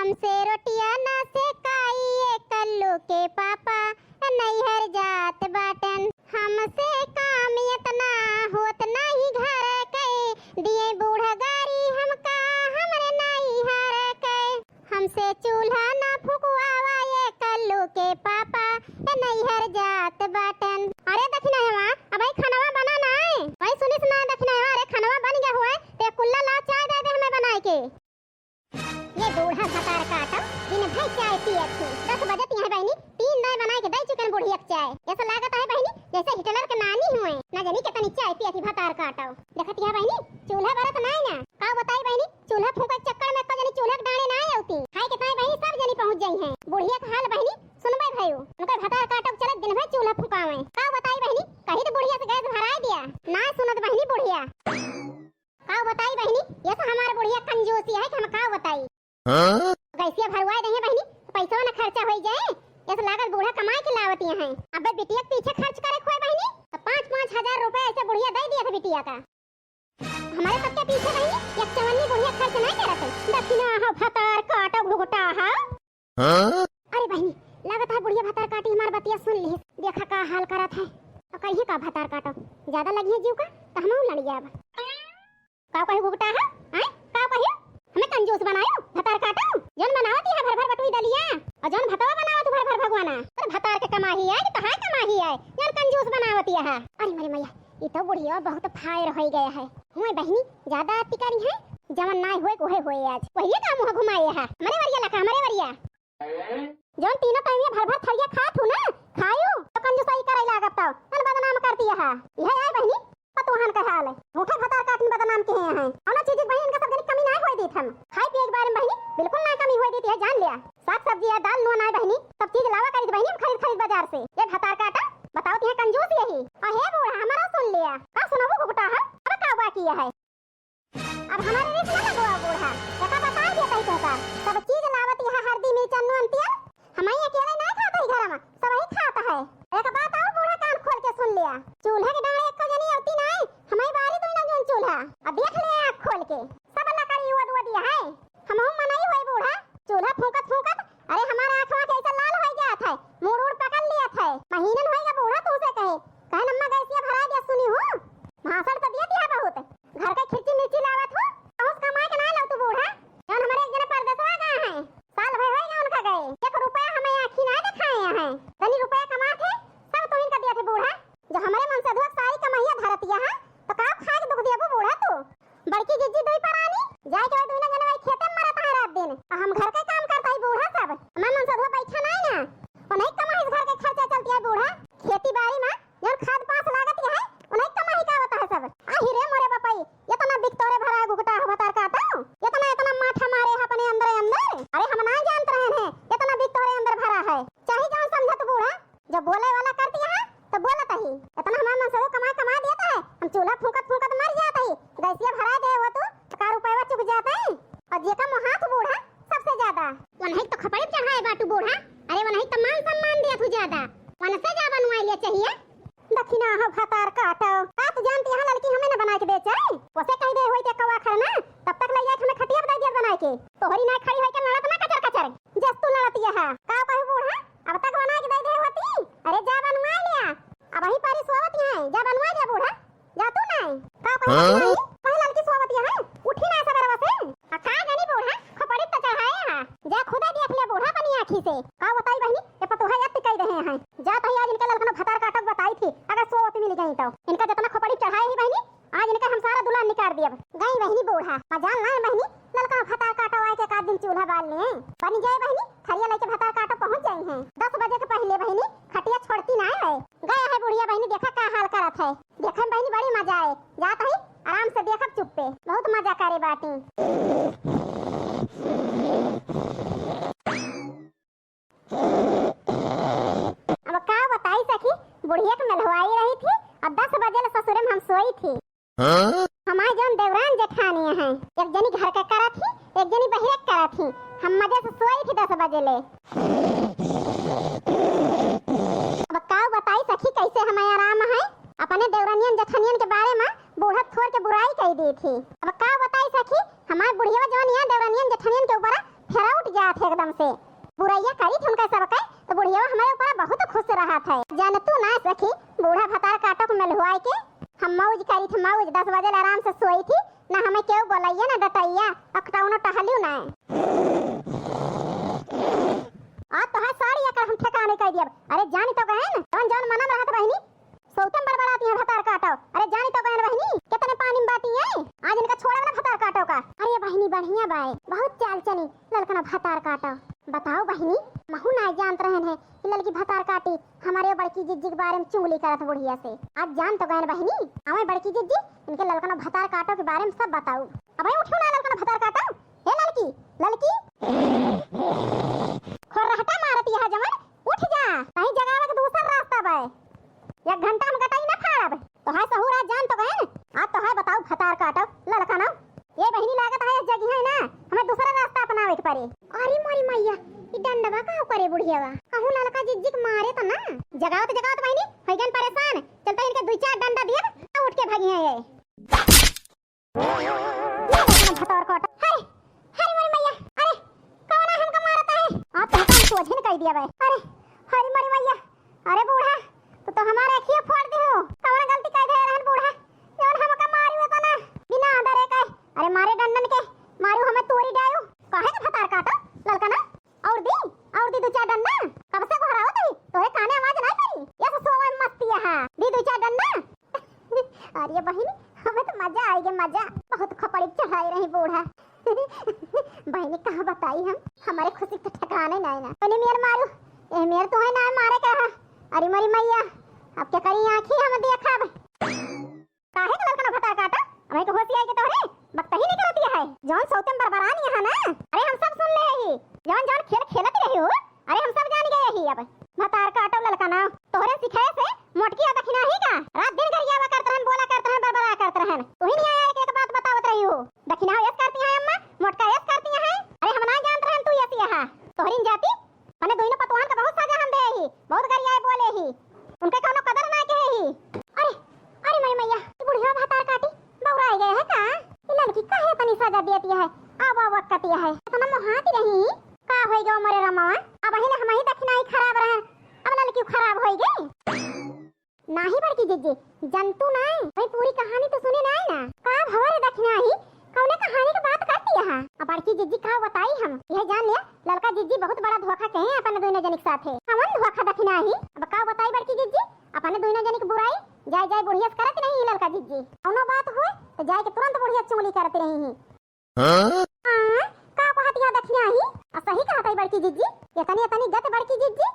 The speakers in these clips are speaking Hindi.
हमसे रोटियां ना सेकाई ये कल्लू के पापा नैहर जात बाटन। हमसे काम इतना होत नहीं घर के दिए बूढ़ा गारी हमका हमरे नैहर के। हमसे चूल्हा ना फुकवावा ये कल्लू के पापा नैहर जात बाटन। अरे दखिना है मां अब भाई खानावा बनाना है भाई सुनिस ना दखिना है अरे खानावा बन गया हुआ है ते कुल्ला ला चाय दे दे हमें बनाए के। ये बूढ़ा भतार काटा दिन भर चाय पिए थी 10 बजे है बहनी 3 नए बनाए के दे चुके बुढ़िया चाय। ऐसा लागत है बहनी जैसे हिटलर के नानी हुए ना जानी कितनी चाय पिए थी भतार काटा। देखत है बहनी चूल्हा बरत नहीं ना का बताई बहनी चूल्हा फूंके चक्कर में को जनी चूल्हा के डाणे ना आउती खाए के ताई बहनी सब जनी पहुंच जाई हैं। बुढ़िया का हाल बहनी सुनबे भाईओ उनका भतार काटा चलत दिन भर चूल्हा फूंकावे का बताई बहनी कहीं तो बुढ़िया से गैस भराए दिया ना सुनत बहनी बुढ़िया का बताई बहनी ये तो हमार बुढ़िया कंजूसी है कि हम का बताई गैसिया भरवाए देंगे बहनी पैसा ना खर्चा हो जाए ऐसा लागत बूढ़ा कमाए के लावती हैं। अब बिटिया पीछे खर्च करे खोए बहनी तो 5-5 हजार रुपए ऐसे बुढ़िया दे दिया था बिटिया का। हमारे सबके पीछे बहनी एक चवन्नी बुढ़िया खर्च नहीं करत दक्षिणा हो भतार काटा घुघटा हा। अरे बहनी लागत है बुढ़िया भतार काटी हमार बतिया सुन ली देखा का हाल करत है और कहिए का भतार काटो ज्यादा लगी है जीव का तो हम लड़ गया का कहे घुघटा है हैं का कहे हमें कंजूस बनायो भतार काटो जन बनावती है भर भर बटुई दलिया और जन भतवा बनावत भर भर भगवाना पर भतार के कमाही है कि तहां कमाही है जन कंजूस बनावती है। अरे मेरे मैया ये तो बुढ़िया बहुत फायर हो गया है हुए बहनी ज्यादा अतिकारी है जवन ना होए कोहे होए आज वही का मुंह घुमाए है हमारे वरिया लका हमारे वरिया जन तीनों टाइम भर भर थरिया खात हूं ना खायो तो कंजूसाई करे लागत तो मन बदनाम करती है यह आए बहनी पतोहन का हाल है झूठे भतार काटन बदनाम के हैं और चीज बहनी इनका सब जनी कमी ना होई देत हम खाए पिए के बारे में बहनी बिल्कुल ना कमी होई देती है जान लिया साग सब्जी है दाल नून है बहनी सब चीज लावा करी बहनी हम खरीद बाजार से ये भतार काटा बताओ ती है कंजूस यही और हे बूढ़ा हमारा सुन लिया का सुनाबो घुघटा है अब का हुआ किया है अब हमारे रिस ना लगवा बूढ़ा का बता देता ही कहता सब चीज लावत है हल्दी मिर्च नून तेल हम ही अकेले ना खाता ही घर में सब ही खाता है। एक बात और बूढ़ा कान खोल के सुन लिया चूल्हा के डाणे एक जनी आती ना हमारी बारी तो ना जोन चूल्हा अब देख ले आंख खोल के सब लकड़ी हुआ दिया है हम मनाई होई बूढ़ा चूल्हा फूंकत फूंकत अरे हमारा आंखवा कैसा लाल हो गया था मुड़ उड़ पकड़ लिया था महीनन होएगा बूढ़ा तू से कहे नम्मा गैसिया भरा दिया सुनी हो भाषण तो दिया दिया बहुत घर का खिर्ची मिर्ची लावत हो पहुंच कमाए के ना लव तू बूढ़ा जौन हमारे एक जने परदेसवा गए हैं साल भर होएगा उनका गए 1 रुपया हमें आंखी ना दिखाए हैं तनी रुपया कमा थे सब तो इनका दिया थे बूढ़ा जो हमारे मन से धोक सारी कमाइया धरतिया है तो का खा के दुख दिया बूढ़ा तू बड़की जिज्जी दुई परानी जाए के दुई ना जने खेते में मरत है रात दिन हम घर का काम करता है बूढ़ा सब हमारे मन से धो बैठा नहीं ना और नहीं कमाई घर के खर्चा चलती है बूढ़ा खेती बाड़ी में जन खाद पास लागत है और नहीं कमाई का होता है सब आही रे मोरे बापाई ये तो ना बिकतोरे भरा घुघटा भतार काटा ये तो ना इतना माठा मारे है अपने अंदर अरे हम ना जानते रहे हैं इतना बिकतोरे अंदर भरा है चाहे जान समझत बूढ़ा जब बोले वाला करती है तो बोलत ही इतना हमारे मन से कमा देता है हम चूल्हा फूंकत फूंकत मर जाता है गैसिया भरा दे वो तो का रुपया चुक जाता है और जे का हाथ बूढ़ा सबसे ज्यादा वन है तो खपड़े चढ़ाए बाटू बूढ़ा अरे वन है तो मान सम्मान दिया तू ज्यादा वन से जा बनवाई ले चाहिए दक्षिणा हो भतार काटो का तू जानती है लड़की हमें ना बना के बेचे उसे कह दे होई ते कवा खरना तब तक ले जाए हमें खटिया बना दिया बना के तोहरी ना खड़ी होई के लड़त ना कचर कचर जस तू लड़ती है का कहू बूढ़ा अब तक बना के दे दे होती अरे जा बनवा लिया अब वही पारी सोवत है जा बनवा लिया बूढ़ा जा तू नहीं का कहू पहले लड़की सोवत है उठी ना सवेरे से खा जानी बूढ़ा खपड़ी तो चढ़ाए है जा खुदा देख ले बूढ़ा अपनी आंखी से का बताई बहनी ये पतोहा याद कह रहे हैं जा तो आज इनका लड़का भतार काटक बताई थी अगर सोवत मिल गई तो इनका जितना खपड़ी चढ़ाए ही बहनी आज इनका हम सारा दुल्हन निकाल दिया गई बहनी बूढ़ा जान ना बहनी लड़का भतार काटा आए के एक दिन चूल्हा बाल ले बनी जाए बहनी खरिया लेके भतार काटा पहुंच जाई हैं 10 बजे के पहले बहनी खटिया छोड़ती ना है गया है बुढ़िया बहनी देखा का हाल करत है देखन बहनी बड़ी मजा आए जात है आराम से देखब चुप्पे बहुत मजा करे बाटी अब का बताई सखी बुढ़िया के मलहवाई रही थी अब 10 बजे ससुरे में हम सोई थी हमारे जन देवरान जेठानी हैं एक जनी घर का करा थी एक जनी बहिरक करा थी हम मजे से सोई थी 10 बजे ले अब का बताई सखी कैसे हमें आराम है अपने देवरानियन जेठानियन के बारे में बूढ़ा थोड़ के बुराई कह दी थी अब का बताई सखी हमारे बुढ़िया जवानिया देवरानियन जेठानियन के ऊपर फेरा उठ जात से। बुराइया करी थी उनका सब के तो बुढ़िया हमारे ऊपर बहुत खुश रहा था। जान तू ना सखी बूढ़ा भतार काटो को मिलवाए के हम मौज करी थी। मौज 10 बजे आराम से सोई थी ना हमें क्यों बोलाइया ना डटाइया अकटाउनो टहलियो ना आ तो है साड़ी अकर हम ठिकाने कह दिया। अरे जानी तो कहे ना जौन जौन मना रहत बहिनी सौतम बड़बड़ाती है भतार काटो। अरे जानी तो कहे बहिनी कितने पानी में बाती है आज इनका छोड़ा ना भतार काटो का। अरे बहिनी बढ़िया बाए बहुत चाल चली ललकना भतार काटो। बताओ बहिनी महू ना जानत रहन है कि ललकी भतार काटी हमारे बड़की जिज्जी के बारे में चुगली करत बुढ़िया से। आज जान तो गए बहिनी हमें बड़की जिज्जी इनके ललकना भतार काटो के बारे में सब बताओ। अब उठो ना ललकना भतार काटो। हे ललकी ललकी खोरहटा मारती है जमन उठ जा कहीं जगह में दूसरा रास्ता बे 1 घंटा में कटाई ना फाड़ब तो है सहूरा जान तो गए आज तो है बताओ भतार काटो ललकना ये बहिनी लागत है जगह है ना हमें दूसरा रास्ता अपनावे के पड़े। अरे मोरी मैया ई डंडवा का करे बुढ़ियावा कहूं ललका जिज्जी के मारे तो ना जगावत बहिनी होइगन परेशान चलता इनके 2-4 डंडा दिए उठ के भागी है ये भतार काटो। हाय हाय मोरी मैया अरे कौन हमका मारता है आप तो हम सोझे कह दिया भाई। अरे हरी मोरी मैया अरे बूढ़ा तो हमारे अखियां फोड़ दे हो कौन गलती कर दे रहन बूढ़ा जौन हमका मारियो तो ना बिना डरे के। अरे मारे डंडन के मारू हमें तोरी डायो काहे के भतार काटो ललकना और दी 2-4 डंडा कब से घोराओ तोरे काने आवाज नहीं पड़ी ये तो सोवन मस्ती है दी 2-4 डंडा। अरे बहिनी हमें तो मजा आएगा मजा बहुत खपड़ी चढ़ाई रही बूढ़ा बहिनी कहां बताई हम हमारे खुशी तो ठिकाने नहीं ना तने मेर मारू ए मेर तो है ना मारे कहा। अरे मरी मैया अब क्या करी आंखी हम देखा काहे के ललकना भतार काटा हमें तो होती है कि तोरे बकता ही नहीं करती है जौन सौतम बरबरान यहां ना। अरे हम सब सुन ले ही जौन जौन खेल खेलती रही हो अरे हम सब जान गए ही अब भतार काटो ललकना तोरे सिखाए से मोटकी दखिना ही का रात दिन गरियावा करत रहन बोला करत रहन बरबरा करत रहन तू ही नहीं आया एक बात बतावत रही हो दखिना यस करती है अम्मा मोटका यस करती है। अरे हम ना जानत रहन तू यस यहां तोहरी जाति मने दोइनो पतवान का बहुत सजा हम दे ही बहुत गरियाए बोले ही उनके कोनो कदर ना के ही। अरे अरे मई मैया तू बुढ़िया भतार काटी बौराई गए है का ये लड़की काहे तनी सजा देती है अब वक्कती है इतना मोहाती रही का होई गो मरे रमावा अब ही हम ही दखिनाई खराब रहे अब लड़की खराब होई गई नाही बड़की जिज्जी जंतु नहीं भाई पूरी कहानी तो सुने नहीं ना का भवर दखिना ही कौने कहानी की बात करती है। अब बड़की जिज्जी का बताई हम यह जान लिया लड़का जिज्जी बहुत बड़ा धोखा कहे अपन दोनों जनिक साथ है हमन धोखा दखिना ही अब का बताई बड़की जिज्जी अपन दोनों जनिक बुराई जाय जाय बुढ़िया करत नहीं लड़का जिज्जी कौनो बात होए तो जाय के तुरंत बुढ़िया चुगली करत रही ही। हां का कहती है दखिना ही सही कहत है बड़की जिज्जी इतनी गत बड़की जिज्जी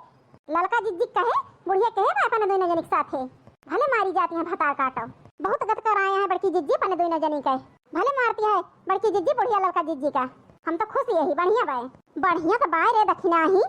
लड़का जिज्जी कहे बुढ़िया कहे अपन दोनों जनिक साथ है भले मारी जाती है भतार काटो बहुत गत कराए हैं बड़की जिज्जी अपन दोनों जनी कहे भले मारती है बड़की जिज्जी बुढ़िया लड़का जिज्जी का हम तो खुश यही बढ़िया तो बाय रे दखिना ही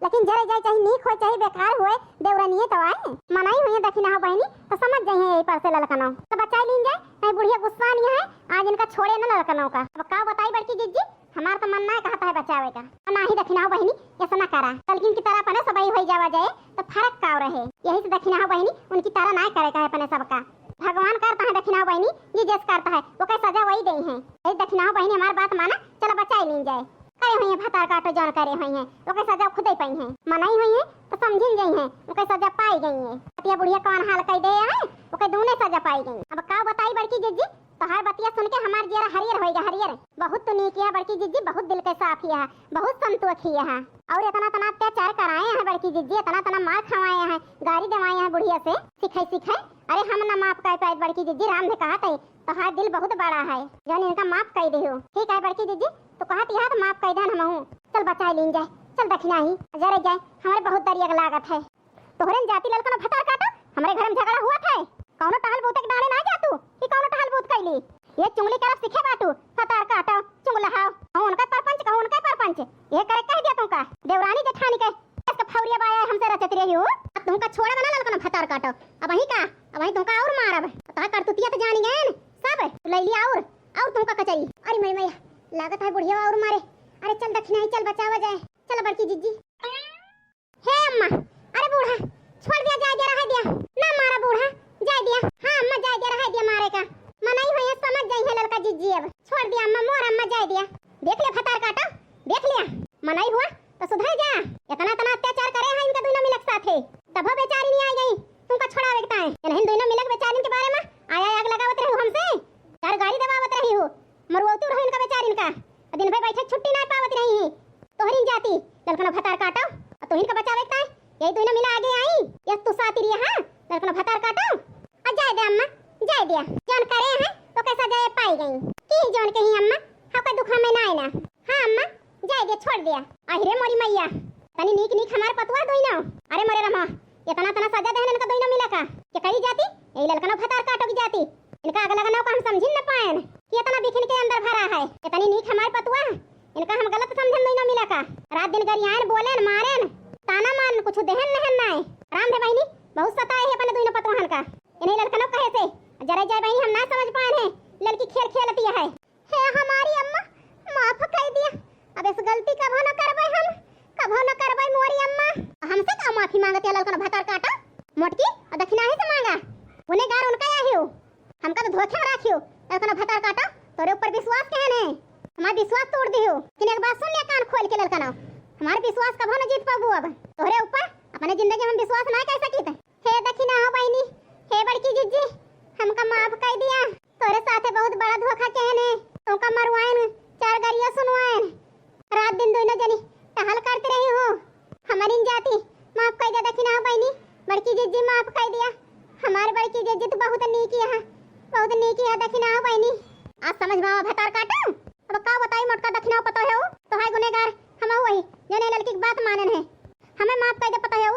लेकिन जरे जाए चाहे नीक हो चाहे बेकार होए देवरनिए तो आए मनाई हुई दखिना हो बहनी तो समझ जाए यही पर से ललकनौ तो बचाई लीन जाए नहीं बुढ़िया गुस्सा नहीं है आज इनका छोड़े ना ललकनौ का। अब का बताई बड़की जिज्जी हमार तो मन ना कहता है बचावे का ना ही दखिना हो बहनी ऐसा ना करा तलकिन की तरह पने सबई हो जावा जाए तो फर्क का रहे यही से दखिना हो बहनी उनकी तरह ना करे का है अपने सबका भगवान करता है दखिना हो बहनी ये जैस करता है वो कई सजा वही दे है यही दखिना हो बहनी हमारी बात माना चलो बचाई लीन जाए करे हुई है भतार काटो जान करे हुई है वो कई सजा खुद ही पाई है मनाई हुई है तो समझिन गई है वो कई सजा पाई गई है पतिया बुढ़िया कौन हाल कई दे है वो कई दोनों सजा पाई गई। अब का बताई बड़की जिज्जी तो हर बतिया सुन के हमार जेरा हरियर होएगा हरियर बहुत तो नीक है बड़की जिज्जी बहुत दिल के साफ है बहुत संतोषी है और इतना अत्याचार कराए हैं बड़की जिज्जी इतना मार खवाए हैं गाड़ी दवाए हैं बुढ़िया से सिखाई अरे हम ना माफ कर पाए बड़की जिज्जी राम ने कहा था तो हर दिल बहुत बड़ा है जो इनका माफ कर दे हो ठीक है बड़की जिज्जी तो कहती है तो माफ कर देन हम चल बचाई लीन जाए चल दखिना ही जरे जाए हमारे बहुत दरिया लागत है तोहरे जाति ललकन भतार काटो हमारे घर में झगड़ा हुआ था कौनो टहल बूते के डाले ना जा तू कि कौनो टहल बूत कैली ये चुंगली करब सिखे बाटू भतार काटो चुंगला हाओ कहूं उनका परपंच ये करे कह दिया तुमका देवरानी जेठानी के इसका फौरिया बाया हमसे रचत रही हो अब तुमका छोड़े बना ललकन भतार काटो अब वही तुमका और मारब ता करतुतिया तो जानी गए सब ले लिया और तुमका कचरी। अरे मेरी मैया लागत है बुढ़िया और मारे अरे चल दखिना ही चल बचावा जाए चल बड़की जिज्जी हे अम्मा अरे बूढ़ा छोड़ दिया जाए दे रहा दिया ना मारा बूढ़ा जाए दिया हां अम्मा जाए दे रहा दिया मारे का मनाई हुई है समझ गई है लड़का जिज्जी अब छोड़ दिया अम्मा मोर अम्मा जाए दिया देख ले भतार काटा देख लिया मनाई हुआ तो सुधर जा। इतना इतना अत्याचार करे हैं इनका दोनों मिलक साथे, तब बेचारी नहीं आई गई तुमका छोड़ावे के ताए। इन्हें दोनों मिलक बेचारी के बारे में आया आग लगावत रही हो हमसे, चार गाड़ी दबावत रही हो, मरुआती रहो इनका बेचारी इनका, दिन भर बैठे छुट्टी ना पावत रही है। तोहरी जाती ललकना भतार काटो और तोहिन का बचावे के ताए यही दोनों मिला आगे आई। ये तू साथी रिया हां ललकना भतार काटो और जाए दे अम्मा जाए दिया। जान करे हैं तो कैसा जाए पाई गई की जान कहीं अम्मा हां का दुखा में ना आईना। हां अम्मा जाए दे छोड़ दिया। अरे मोरी मैया तनी नीक नीक हमार पतवा दोइनो। अरे मोरे रमा इतना तना सजा देहन इनका दोइनो मिला का के करी जाती यही ललकना भतार काटो की जाती। इनका अगला गनाव का हम समझ न पाएन कि इतना बिखिन के अंदर भरा है। इतनी नीक हमार पतवा इनका हम गलत समझन दोइनो मिला का। रात दिन गरियान बोलेन मारेन ताना मान कुछ देहन नहन नाय। राम दे बहिनी बहुत सताए है अपन दोइनो पतवाहन का। इन्हें ललकनो कहे से जरा जाए बहिनी हम ना समझ पाए हैं लड़की खेल खेलती है। हे हमारी अम्मा माफ कर दिया। अब इस गलती कभो न करबै हम, कभो न करबै मोरी अम्मा। हमसे का माफी मांगत है ललकनो भतार काटा मोटकी और दक्षिणा ही से मांगा। गुनेगार उनका आही हो हमका तो धोखे में राखियो। ललकनो भतार काटा तोरे ऊपर विश्वास कहने हमारा विश्वास तोड़ दियो। कि एक बात सुन ले कान खोल के ललकनो हमारा विश्वास कभो न जीत पाबू। अब तोरे ऊपर अपने जिंदगी में विश्वास ना कर सकीत। हे दक्षिणा हो बहिनी हे बड़की जिज्जी हमका माफ कर दिया। तोरे साथे बहुत बड़ा धोखा कहने तुमका मरवाएन चार गाड़ियां सुनवाएन रात दिन दोनों जनी टहल करते रही हो। हमारी जाती माफ कर दिया दक्षिणा हो बहिनी बड़की जिज्जी माफ कर दिया। हमारे बड़की जिज्जी तो बहुत नीकी है बहुत नीकी है दक्षिणा हो बहिनी। आज समझ में भतार काटा। अब का बताई मोटका दक्षिणा पता है तो है गुनेगार हम वही जने लड़की की बात मानन है। हमें माफ कर दे पता है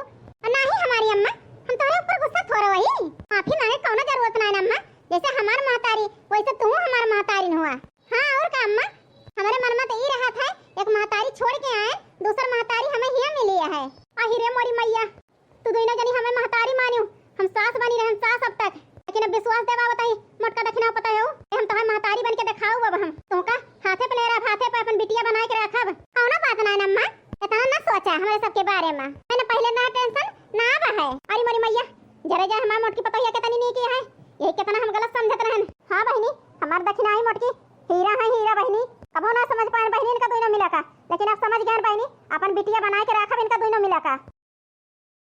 नहीं हमारी अम्मा हम तोरे ऊपर गुस्सा थोड़ा वही माफी मांगे कौनो जरूरत नहीं अम्मा। जैसे हमार मातारी वैसे तू हमार मातारी हुआ। हां और का अम्मा हमारे मन में तो ये रहा था एक मातारी छोड़ के आए दूसरा मातारी हमें ही मिली है। अहिरे मोरी मैया तू दोनों जनी हमें मातारी मानियो हम सास बनी रहन सास अब तक। लेकिन अब विश्वास देवा बताई मोटका दक्षिणा पता है हम तो मातारी बन के दिखाऊ। अब हम तुमका हाथे पे लेरा हाथे पे अपन बिटिया बना के रखब कौनो बात ना अम्मा। इतना ना सोचा हमारे सबके बारे में मैंने पहले ना टेंशन ना बा है। अरे मोरी मैया जरा जा हमार मोटकी पता है कितनी नहीं की है यही कितना हम गलत समझत रहन। हां बहिनी हमार दक्षिणा ही मोटकी हीरा है हीरा बहिनी कबो ना समझ पाए बहिनी इनका दोनों मिला का। लेकिन अब समझ गए बहिनी अपन बिटिया बना के रखब इनका दोनों मिला का।